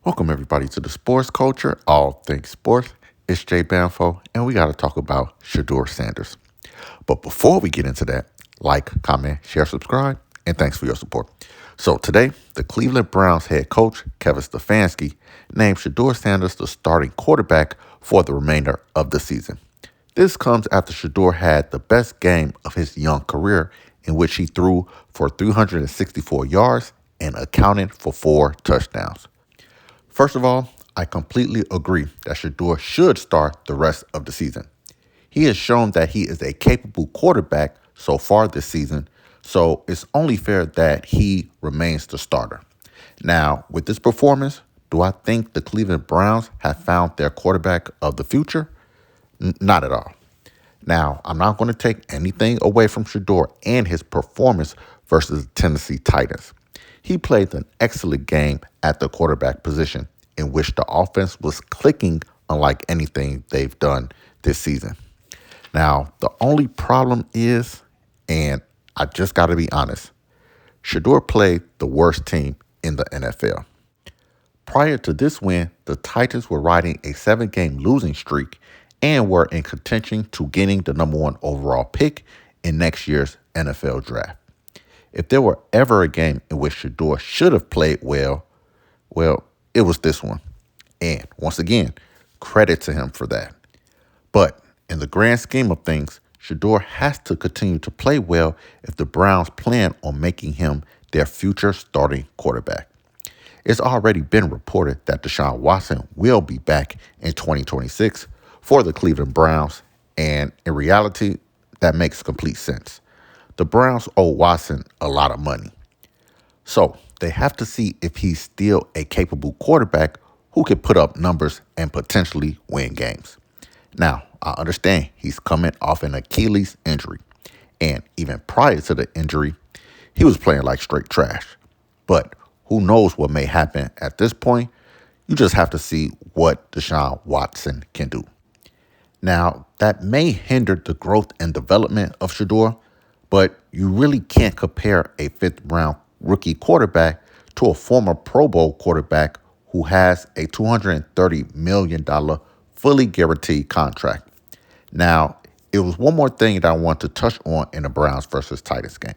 Welcome everybody to the Sports Culture, all things sports. It's Jay Banfo, and we got to talk about Shedeur Sanders. But before we get into that, like, comment, share, subscribe, and thanks for your support. So today, the Cleveland Browns head coach, Kevin Stefanski, named Shedeur Sanders the starting quarterback for the remainder of the season. This comes after Shedeur had the best game of his young career, in which he threw for 364 yards and accounted for 4 touchdowns. First of all, I completely agree that Shedeur should start the rest of the season. He has shown that he is a capable quarterback so far this season, so it's only fair that he remains the starter. Now, with this performance, do I think the Cleveland Browns have found their quarterback of the future? Not at all. Now, I'm not going to take anything away from Shedeur and his performance versus the Tennessee Titans. He played an excellent game at the quarterback position, in which the offense was clicking unlike anything they've done this season. Now, the only problem is, and I just got to be honest, Shedeur played the worst team in the NFL. Prior to this win, the Titans were riding a 7-game losing streak and were in contention to getting the number 1 overall pick in next year's NFL draft. If there were ever a game in which Shedeur should have played well, it was this one. And once again, credit to him for that. But in the grand scheme of things, Shedeur has to continue to play well if the Browns plan on making him their future starting quarterback. It's already been reported that Deshaun Watson will be back in 2026 for the Cleveland Browns, and in reality, that makes complete sense. The Browns owe Watson a lot of money. So they have to see if he's still a capable quarterback who can put up numbers and potentially win games. Now, I understand he's coming off an Achilles injury. And even prior to the injury, he was playing like straight trash. But who knows what may happen at this point? You just have to see what Deshaun Watson can do. Now, that may hinder the growth and development of Shedeur, but you really can't compare a 5th-round rookie quarterback to a former Pro Bowl quarterback who has a $230 million fully guaranteed contract. Now, it was one more thing that I want to touch on in the Browns versus Titans game.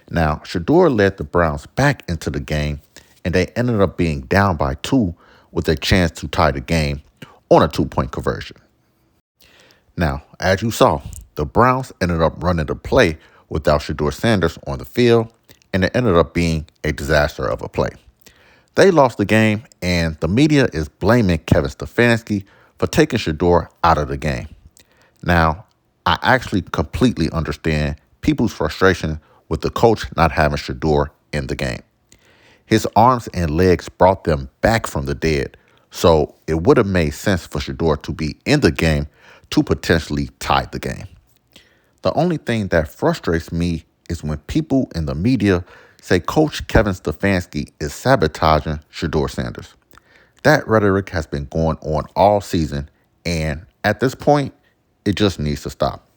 Now, Shedeur led the Browns back into the game, and they ended up being down by 2 with a chance to tie the game on a 2-point conversion. Now, as you saw, the Browns ended up running the play without Shedeur Sanders on the field, and it ended up being a disaster of a play. They lost the game, and the media is blaming Kevin Stefanski for taking Shedeur out of the game. Now, I actually completely understand people's frustration with the coach not having Shedeur in the game. His arms and legs brought them back from the dead, so it would have made sense for Shedeur to be in the game to potentially tie the game. The only thing that frustrates me is when people in the media say Coach Kevin Stefanski is sabotaging Shedeur Sanders. That rhetoric has been going on all season, and at this point, it just needs to stop.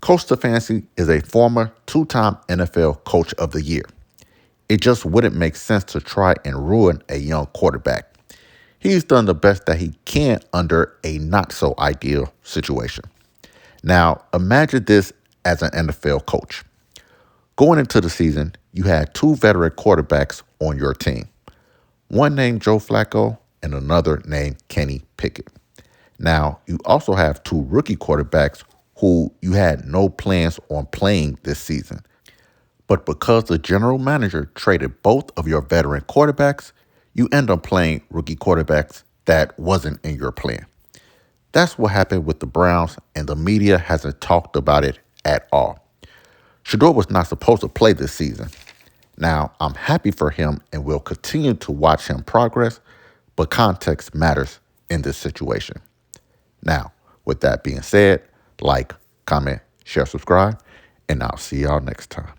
Coach Stefanski is a former 2-time NFL Coach of the Year. It just wouldn't make sense to try and ruin a young quarterback. He's done the best that he can under a not-so-ideal situation. Now, imagine this as an NFL coach. Going into the season, you had 2 veteran quarterbacks on your team. One named Joe Flacco and another named Kenny Pickett. Now, you also have 2 rookie quarterbacks who you had no plans on playing this season. But because the general manager traded both of your veteran quarterbacks, you end up playing rookie quarterbacks that wasn't in your plan. That's what happened with the Browns, and the media hasn't talked about it at all. Shedeur was not supposed to play this season. Now, I'm happy for him and will continue to watch him progress, but context matters in this situation. Now, with that being said, like, comment, share, subscribe, and I'll see y'all next time.